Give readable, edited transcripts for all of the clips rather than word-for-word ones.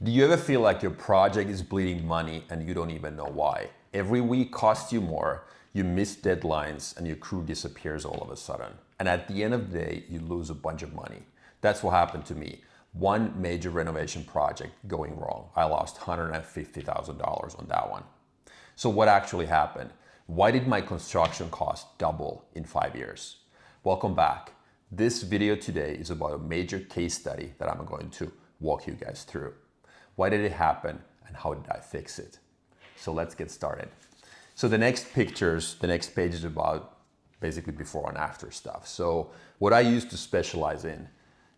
Do you ever feel like your project is bleeding money and you don't even know why? Every week costs you more, you miss deadlines, and your crew disappears all of a sudden. And at the end of the day, you lose a bunch of money. That's what happened to me. One major renovation project going wrong. I lost $150,000 on that one. So what actually happened? Why did my construction cost double in 5 years? Welcome back. This video today is about a major case study that I'm going to walk you guys through. Why did it happen and how did I fix it? So let's get started. So the next pictures, the next page is about basically before and after stuff. So what I used to specialize in,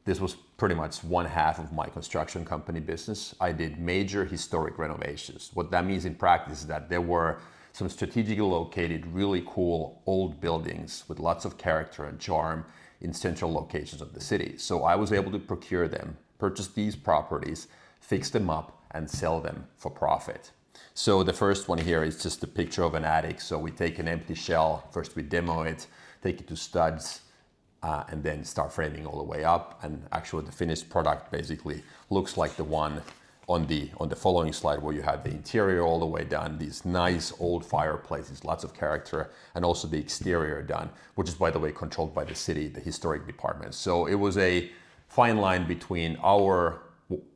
this was pretty much one half of my construction company business. I did major historic renovations. What that means in practice is that there were some strategically located, really cool old buildings with lots of character and charm in central locations of the city. So I was able to procure them, purchase these properties, fix them up and sell them for profit. So the first one here is just a picture of an attic. So we take an empty shell, first we demo it, take it to studs, and then start framing all the way up. And actually the finished product basically looks like the one on the following slide where you have the interior all the way done, these nice old fireplaces, lots of character, and also the exterior done, which is, by the way, controlled by the city, the historic department. So it was a fine line between our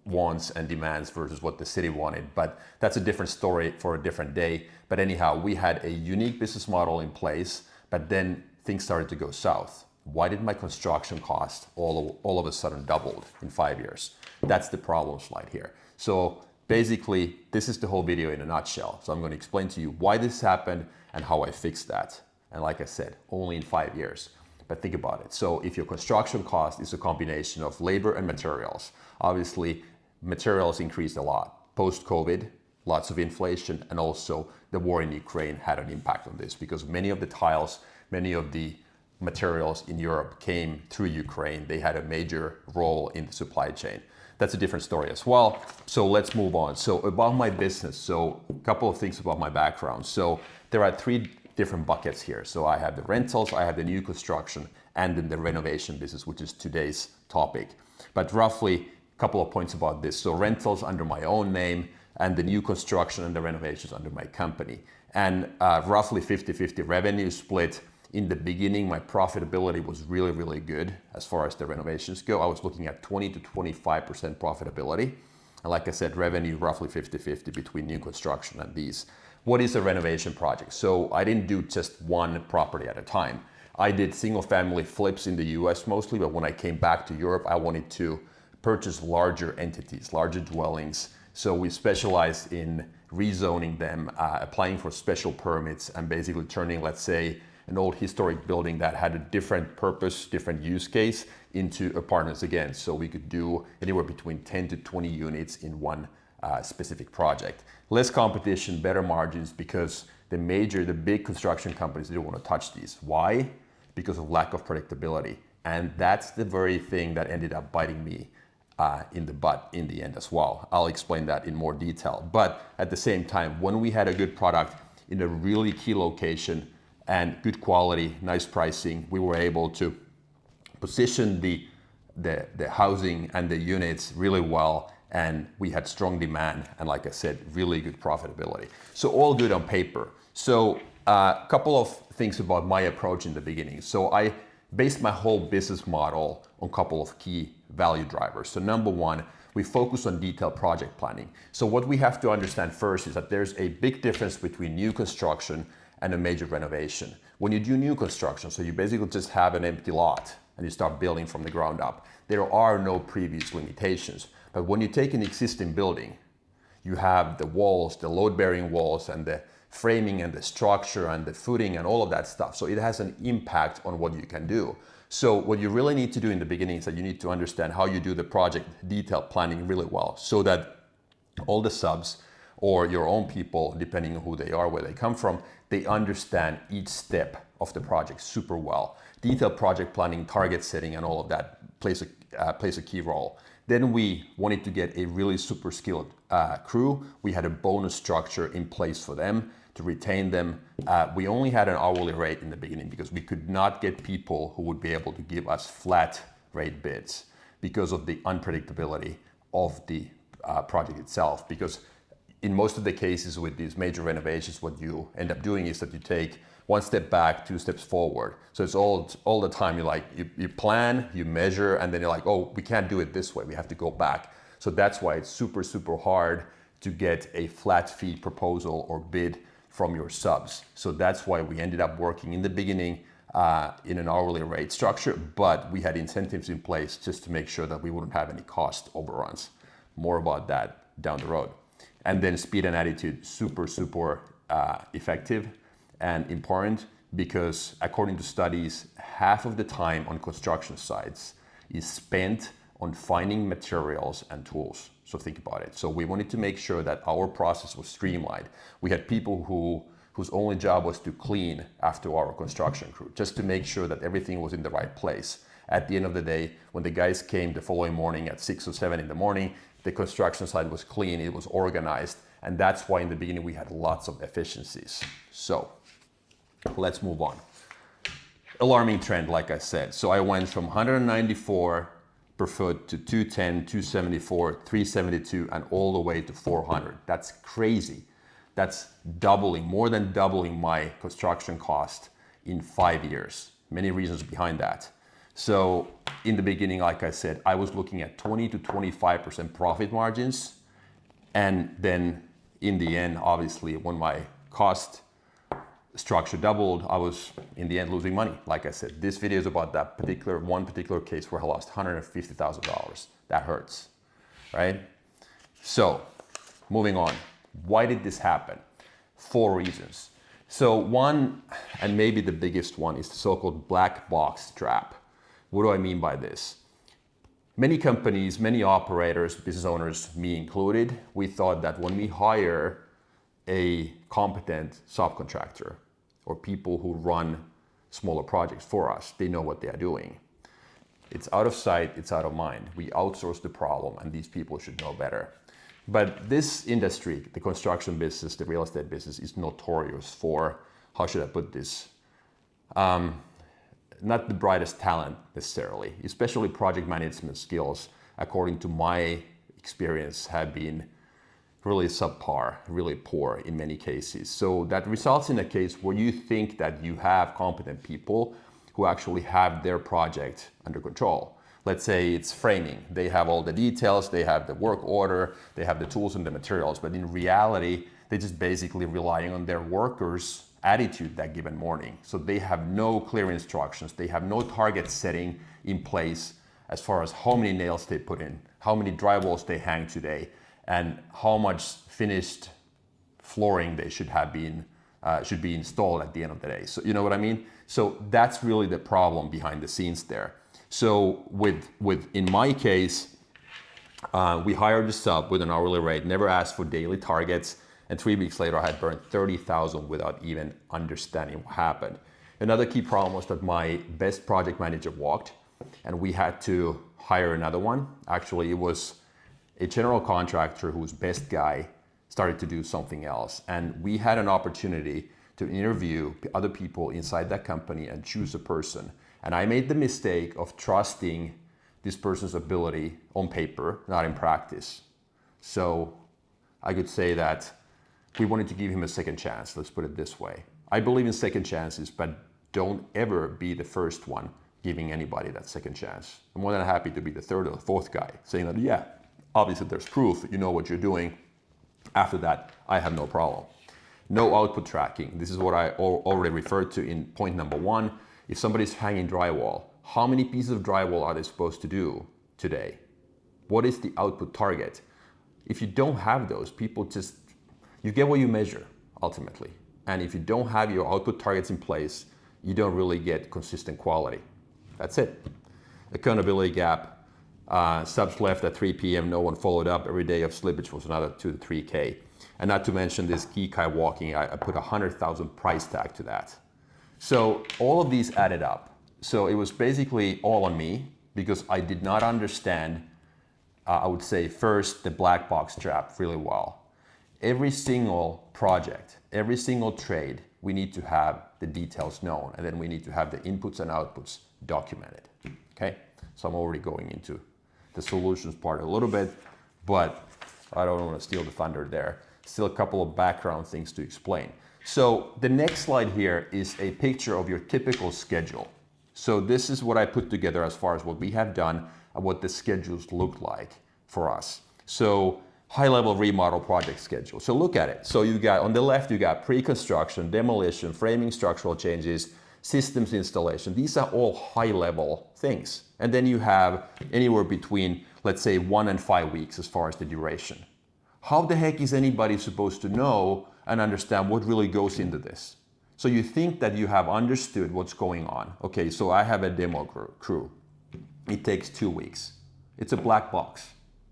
wants and demands versus what the city wanted, but that's a different story for a different day. But anyhow, we had a unique business model in place, but then things started to go south. Why did my construction cost all of a sudden doubled in 5 years? That's the problem slide here. So basically, this is the whole video in a nutshell. So I'm going to explain to you why this happened and how I fixed that. And like I said, only in 5 years. But think about it. So if your construction cost is a combination of labor and materials, obviously materials increased a lot. Post-COVID, lots of inflation, and also the war in Ukraine had an impact on this because many of the tiles, many of the materials in Europe came through Ukraine. They had a major role in the supply chain. That's a different story as well. So let's move on. So about my business, so a couple of things about my background. So there are three different buckets here. So I have the rentals, I have the new construction, and then the renovation business, which is today's topic. But roughly a couple of points about this. So rentals under my own name, and the new construction and the renovations under my company. And roughly 50-50 revenue split. In the beginning, my profitability was really, really good as far as the renovations go. I was looking at 20 to 25% profitability. And like I said, revenue roughly 50-50 between new construction and these. What is a renovation project? So I didn't do just one property at a time. I did single family flips in the US mostly, but when I came back to Europe, I wanted to purchase larger entities, larger dwellings. So we specialized in rezoning them, applying for special permits, and basically turning, let's say, an old historic building that had a different purpose, different use case into apartments again. So we could do anywhere between 10 to 20 units in one specific project. Less competition, better margins, because the big construction companies didn't want to touch these. Why? Because of lack of predictability. And that's the very thing that ended up biting me in the butt in the end as well. I'll explain that in more detail. But at the same time, when we had a good product in a really key location and good quality, nice pricing, we were able to position the housing and the units really well, and we had strong demand and, like I said, really good profitability. So all good on paper. So a couple of things about my approach in the beginning. So I based my whole business model on a couple of key value drivers. So number one, we focus on detailed project planning. So what we have to understand first is that there's a big difference between new construction and a major renovation. When you do new construction, so you basically just have an empty lot and you start building from the ground up, there are no previous limitations. But when you take an existing building, you have the walls, the load-bearing walls, and the framing and the structure and the footing and all of that stuff. So it has an impact on what you can do. So what you really need to do in the beginning is that you need to understand how you do the project detailed planning really well, so that all the subs or your own people, depending on who they are, where they come from, they understand each step of the project super well. Detailed project planning, target setting, and all of that plays a key role. Then we wanted to get a really super skilled crew. We had a bonus structure in place for them to retain them. We only had an hourly rate in the beginning because we could not get people who would be able to give us flat rate bids because of the unpredictability of the project itself, because in most of the cases with these major renovations, what you end up doing is that you take one step back, two steps forward. So it's all the time you plan, you measure, and then you're like, oh, we can't do it this way. We have to go back. So that's why it's super, super hard to get a flat fee proposal or bid from your subs. So that's why we ended up working in the beginning in an hourly rate structure, but we had incentives in place just to make sure that we wouldn't have any cost overruns. More about that down the road. And then speed and attitude, super, super effective and important, because according to studies, half of the time on construction sites is spent on finding materials and tools. So think about it. So we wanted to make sure that our process was streamlined. We had people whose only job was to clean after our construction crew, just to make sure that everything was in the right place. At the end of the day, when the guys came the following morning at 6 or 7 in the morning, the construction site was clean, it was organized, and that's why in the beginning we had lots of efficiencies. So let's move on. Alarming trend, like I said. So I went from 194 per foot to 210, 274, 372, and all the way to 400. That's crazy. That's doubling, more than doubling my construction cost in 5 years. Many reasons behind that. So in the beginning, like I said, I was looking at 20 to 25% profit margins. And then in the end, obviously, when my cost structure doubled, I was in the end losing money. Like I said, this video is about that one particular case where I lost $150,000. That hurts, right? So moving on. Why did this happen? 4 reasons. So one, and maybe the biggest one, is the so-called black box trap. What do I mean by this? Many companies, many operators, business owners, me included, we thought that when we hire a competent subcontractor or people who run smaller projects for us, they know what they are doing. It's out of sight, it's out of mind. We outsource the problem, and these people should know better. But this industry, the construction business, the real estate business, is notorious for, how should I put this? Not the brightest talent necessarily, especially project management skills, according to my experience, have been really subpar, really poor in many cases. So that results in a case where you think that you have competent people who actually have their project under control. Let's say it's framing. They have all the details, they have the work order, they have the tools and the materials, but in reality, they're just basically relying on their workers' attitude that given morning. So they have no clear instructions, they have no target setting in place as far as how many nails they put in, how many drywalls they hang today, and how much finished flooring they should be installed at the end of the day. So you know what I mean? So that's really the problem behind the scenes there. So in my case, we hired a sub with an hourly rate, never asked for daily targets, and 3 weeks later I had burned $30,000 without even understanding what happened. Another key problem was that my best project manager walked, and we had to hire another one. Actually, it was a general contractor whose best guy started to do something else. And we had an opportunity to interview other people inside that company and choose a person. And I made the mistake of trusting this person's ability on paper, not in practice. So I could say that we wanted to give him a second chance, let's put it this way. I believe in second chances, but don't ever be the first one giving anybody that second chance. I'm more than happy to be the third or the fourth guy saying that, yeah, obviously there's proof, you know what you're doing. After that, I have no problem. No output tracking. This is what I already referred to in point number 1. If somebody's hanging drywall, how many pieces of drywall are they supposed to do today? What is the output target? If you don't have those, people just, you get what you measure ultimately. And if you don't have your output targets in place, you don't really get consistent quality. That's it. Accountability gap. Subs left at 3 p.m. No one followed up. Every day of slippage was another 2 to 3K. And not to mention this key guy walking, I put $100,000 price tag to that. So all of these added up. So it was basically all on me because I did not understand, I would say first, the black box trap really well. Every single project, every single trade, we need to have the details known, and then we need to have the inputs and outputs documented, okay? So I'm already going into the solutions part a little bit, but I don't want to steal the thunder there. Still a couple of background things to explain. So the next slide here is a picture of your typical schedule. So this is what I put together as far as what we have done and what the schedules look like for us. So high-level remodel project schedule. So look at it. So you got on the left, you got pre-construction, demolition, framing, structural changes, systems installation. These are all high-level things. And then you have anywhere between, let's say, 1 and 5 weeks as far as the duration. How the heck is anybody supposed to know and understand what really goes into this? So you think that you have understood what's going on. Okay, so I have a demo crew. It takes 2 weeks. It's a black box.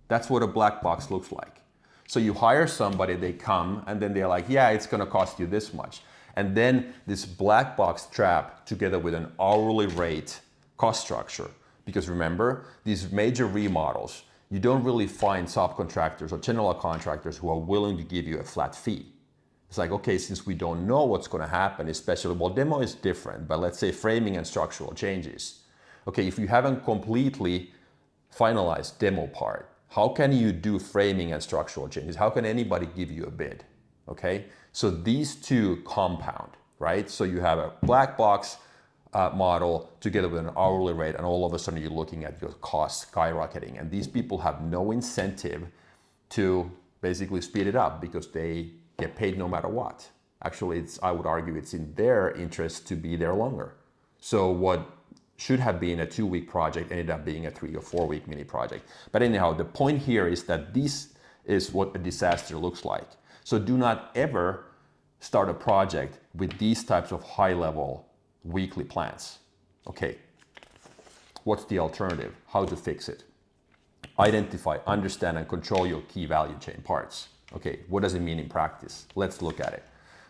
That's what a black box looks like. So you hire somebody, they come, and then they're like, yeah, it's gonna cost you this much. And then this black box trap together with an hourly rate cost structure. Because remember, these major remodels, you don't really find subcontractors or general contractors who are willing to give you a flat fee. It's like, okay, since we don't know what's gonna happen, especially, well, demo is different, but let's say framing and structural changes. Okay, if you haven't completely finalized demo part, how can you do framing and structural changes? How can anybody give you a bid? Okay, so these two compound, right? So you have a black box model together with an hourly rate, and all of a sudden you're looking at your costs skyrocketing. And these people have no incentive to basically speed it up because they get paid no matter what. Actually, I would argue it's in their interest to be there longer. So what should have been a 2-week project ended up being a 3 or 4 week mini project. But anyhow, the point here is that this is what a disaster looks like. So do not ever start a project with these types of high-level weekly plans. Okay, what's the alternative? How to fix it? Identify, understand, and control your key value chain parts. Okay, what does it mean in practice? Let's look at it.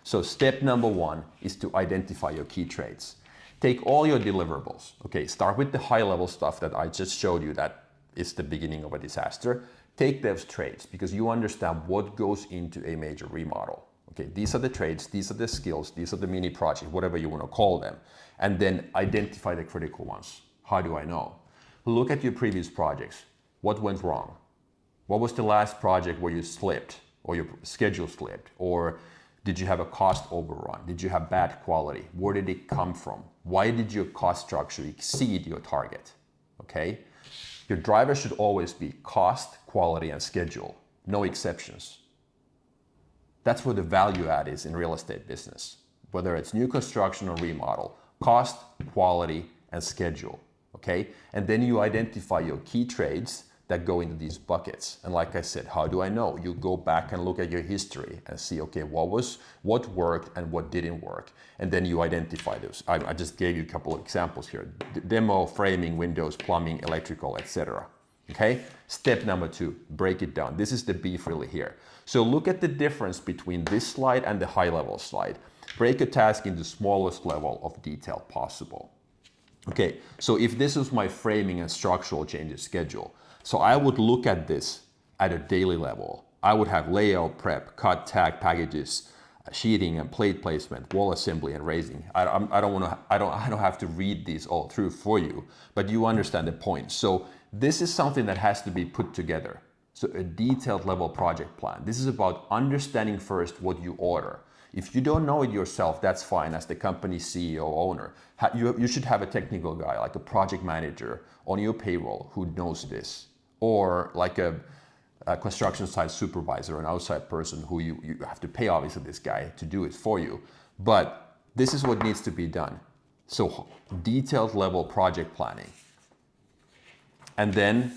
So step number 1 is to identify your key trades. Take all your deliverables. Okay, start with the high-level stuff that I just showed you that is the beginning of a disaster. Take those trades because you understand what goes into a major remodel. Okay, these are the trades, these are the skills, these are the mini projects, whatever you want to call them. And then identify the critical ones. How do I know? Look at your previous projects. What went wrong? What was the last project where you slipped or your schedule slipped? Or did you have a cost overrun? Did you have bad quality? Where did it come from? Why did your cost structure exceed your target? Okay? Your driver should always be cost, quality, and schedule. No exceptions. That's where the value add is in real estate business. Whether it's new construction or remodel, cost, quality, and schedule. Okay? And then you identify your key trades that go into these buckets. And like I said, how do I know? You go back and look at your history and see, okay, what worked and what didn't work. And then you identify those. I just gave you a couple of examples here. Demo, framing, windows, plumbing, electrical, etc. Okay? Step number 2, break it down. This is the beef really here. So look at the difference between this slide and the high level slide. Break a task into the smallest level of detail possible. Okay, so if this is my framing and structural changes schedule, so I would look at this at a daily level. I would have layout prep, cut, tag packages, sheeting and plate placement, wall assembly and raising. I don't have to read these all through for you, but you understand the point. So this is something that has to be put together. So a detailed level project plan. This is about understanding first what you order. If you don't know it yourself, that's fine. As the company CEO owner, you should have a technical guy, like a project manager on your payroll who knows this, or like a construction site supervisor, an outside person who you have to pay obviously this guy to do it for you. But this is what needs to be done. So detailed level project planning. And then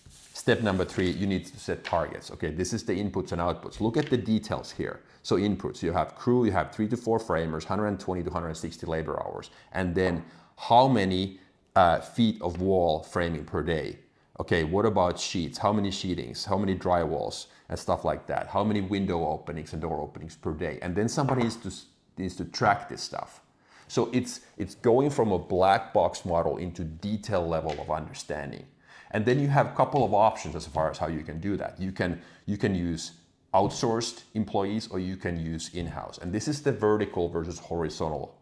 step number 3, you need to set targets. Okay, this is the inputs and outputs. Look at the details here. So inputs, you have crew, you have 3 to 4 framers, 120 to 160 labor hours. And then how many feet of wall framing per day? Okay, what about sheets? How many sheetings? How many drywalls and stuff like that? How many window openings and door openings per day? And then somebody needs to track this stuff. So it's going from a black box model into detail level of understanding. And then you have a couple of options as far as how you can do that. You can use outsourced employees or you can use in-house. And this is the vertical versus horizontal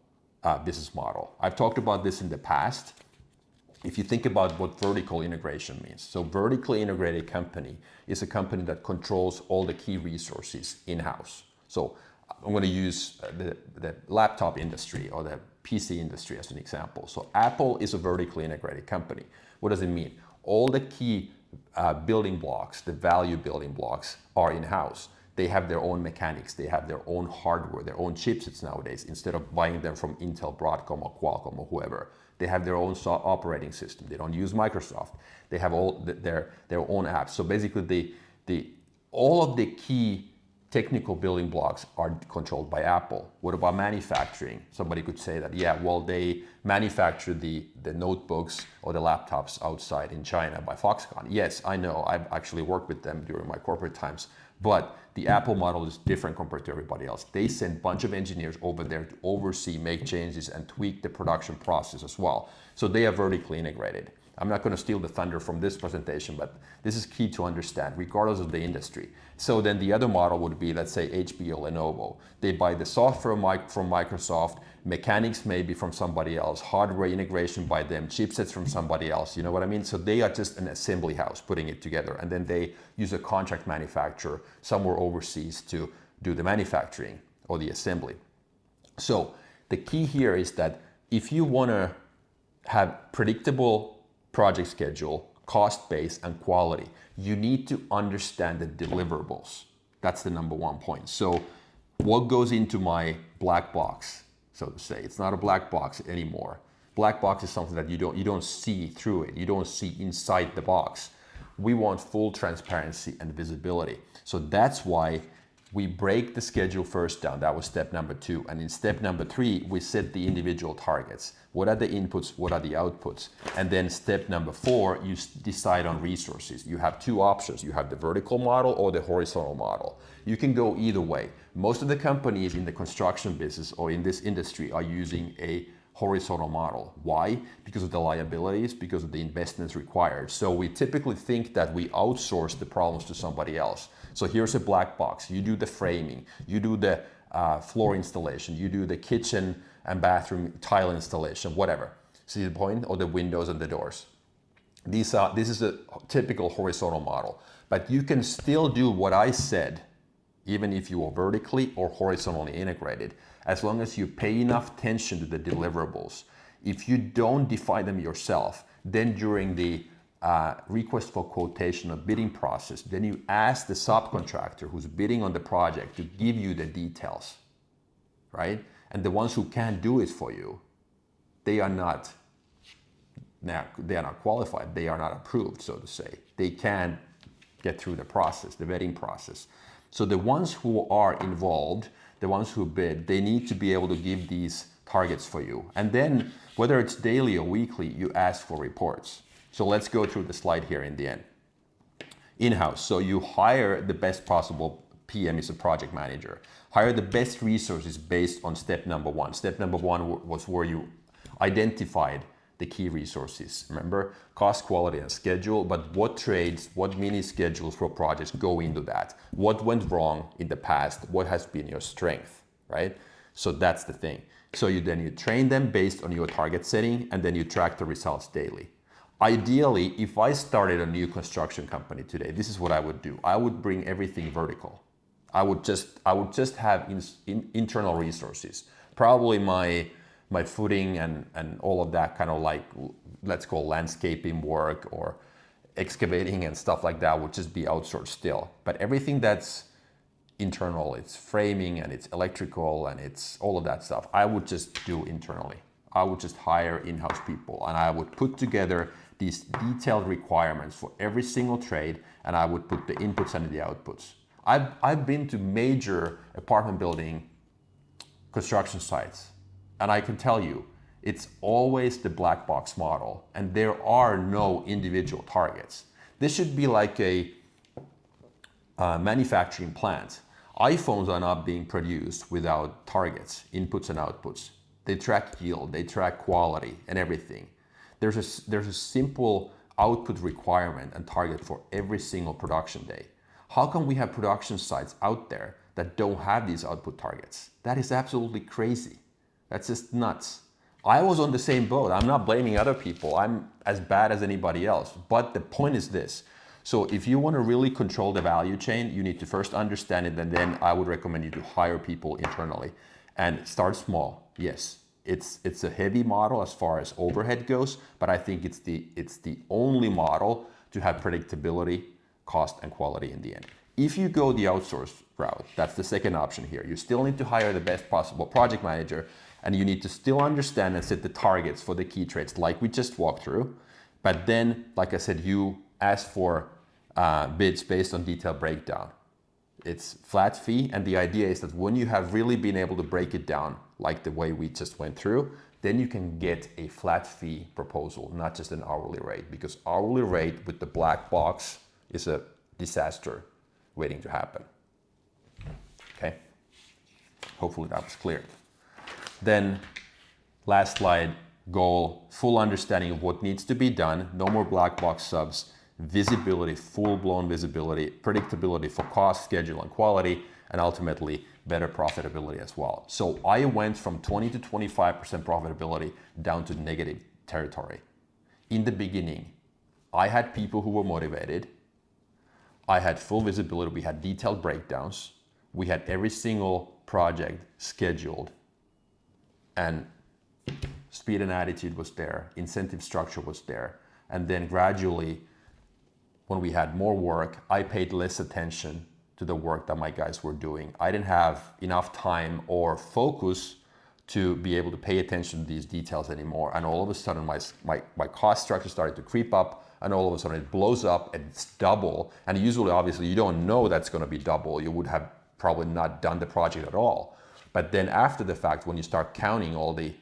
business model. I've talked about this in the past. if you think about what vertical integration means. So vertically integrated company is a company that controls all the key resources in-house. So I'm going to use the laptop industry or the PC industry as an example. So Apple is a vertically integrated company. What does it mean? All the key building blocks, the value building blocks are in-house. They have their own mechanics, they have their own hardware, their own chipsets nowadays, instead of buying them from Intel, Broadcom, or Qualcomm, or whoever. They have their own operating system. They don't use Microsoft. They have all their own apps. So basically, all of the key technical building blocks are controlled by Apple. What about manufacturing? Somebody could say that, yeah, well, they manufacture the notebooks or the laptops outside in China by Foxconn. Yes, I know. I've actually worked with them during my corporate times. But the Apple model is different compared to everybody else. They send a bunch of engineers over there to oversee, make changes, and tweak the production process as well. So they are vertically integrated. I'm not going to steal the thunder from this presentation, but this is key to understand, regardless of the industry. So then the other model would be, let's say, HP or Lenovo. They buy the software from Microsoft, mechanics maybe from somebody else, hardware integration by them, chipsets from somebody else, you know what I mean? So they are just an assembly house putting it together, and then they use a contract manufacturer somewhere overseas to do the manufacturing or the assembly. So the key here is that if you want to have predictable project schedule, cost base, and quality, you need to understand the deliverables. That's the number one point. So what goes into my black box, so to say? It's not a black box anymore. Black box is something that you don't see through it. You don't see inside the box. We want full transparency and visibility. So that's why we break the schedule first down. That was step number 2. And in step number 3, we set the individual targets. What are the inputs? What are the outputs? And then step number 4, you decide on resources. You have 2 options. You have the vertical model or the horizontal model. You can go either way. Most of the companies in the construction business or in this industry are using a horizontal model. Why? Because of the liabilities, because of the investments required. So we typically think that we outsource the problems to somebody else. So here's a black box. You do the framing, you do the floor installation, you do the kitchen and bathroom tile installation, whatever. See the point? Or the windows and the doors. This is a typical horizontal model. But you can still do what I said, even if you are vertically or horizontally integrated, as long as you pay enough attention to the deliverables. If you don't define them yourself, then during the request for quotation or bidding process, then you ask the subcontractor who's bidding on the project to give you the details, right? And the ones who can't do it for you, they are not qualified, they are not approved, so to say. They can't get through the process, the vetting process. So the ones who are involved, the ones who bid, they need to be able to give these targets for you. And then whether it's daily or weekly, you ask for reports. So let's go through the slide here in the end. In-house, so you hire the best possible PM, is a project manager. Hire the best resources based on step number 1. Step number 1 was where you identified the key resources. Remember, cost, quality, and schedule, but what trades, what mini schedules for projects go into that? What went wrong in the past? What has been your strength, right? So that's the thing. So you train them based on your target setting, and then you track the results daily. Ideally, if I started a new construction company today, this is what I would do. I would bring everything vertical. I would just have internal resources. Probably my footing and all of that kind of like, let's call landscaping work or excavating and stuff like that would just be outsourced still. But everything that's internal, it's framing and it's electrical and it's all of that stuff, I would just do internally. I would just hire in-house people and I would put together these detailed requirements for every single trade, and I would put the inputs and the outputs. I've been to major apartment building construction sites, and I can tell you, it's always the black box model, and there are no individual targets. This should be like a manufacturing plant. iPhones are not being produced without targets, inputs and outputs. They track yield, they track quality and everything. There's a simple output requirement and target for every single production day. How come we have production sites out there that don't have these output targets? That is absolutely crazy. That's just nuts. I was on the same boat. I'm not blaming other people. I'm as bad as anybody else. But the point is this. So if you want to really control the value chain, you need to first understand it, and then I would recommend you to hire people internally and start small. Yes, it's a heavy model as far as overhead goes, but I think it's the only model to have predictability, cost, and quality in the end. If you go the outsource route, that's the second option here. You still need to hire the best possible project manager, and you need to still understand and set the targets for the key trades like we just walked through. But then, like I said, you ask for bids based on detailed breakdown. It's flat fee, and the idea is that when you have really been able to break it down like the way we just went through, then you can get a flat fee proposal, not just an hourly rate, because hourly rate with the black box is a disaster waiting to happen. Okay, hopefully that was clear. Then last slide, goal, full understanding of what needs to be done, no more black box subs, visibility, full-blown visibility, predictability for cost, schedule, and quality, and ultimately better profitability as well. So I went from 20 to 25% profitability down to negative territory. In the beginning, I had people who were motivated. I had full visibility. We had detailed breakdowns. We had every single project scheduled, and speed and attitude was there. Incentive structure was there. And then gradually, when we had more work, I paid less attention to the work that my guys were doing. I didn't have enough time or focus to be able to pay attention to these details anymore. And all of a sudden, my cost structure started to creep up, and all of a sudden it blows up and it's double. And usually, obviously, you don't know that's gonna be double. You would have probably not done the project at all. But then after the fact, when you start counting all the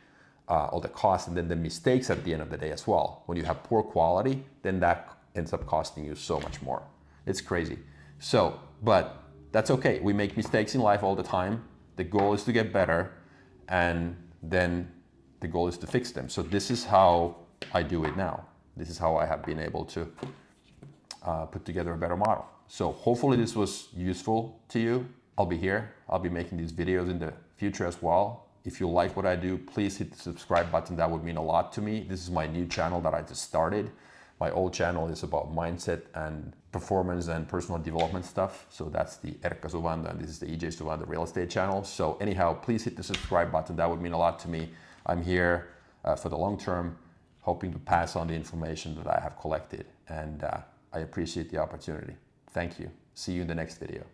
costs and then the mistakes at the end of the day as well, when you have poor quality, then that ends up costing you so much more. It's crazy. So, but that's okay. We make mistakes in life all the time. The goal is to get better, and then the goal is to fix them. So this is how I do it now. This is how I have been able to put together a better model. So hopefully this was useful to you. I'll be here. I'll be making these videos in the future as well. If you like what I do, please hit the subscribe button. That would mean a lot to me. This is my new channel that I just started. My old channel is about mindset and performance and personal development stuff. So that's the Erkka Suvanda, and this is the EJ Suvanda real estate channel. So anyhow, please hit the subscribe button. That would mean a lot to me. I'm here for the long term, hoping to pass on the information that I have collected. And I appreciate the opportunity. Thank you. See you in the next video.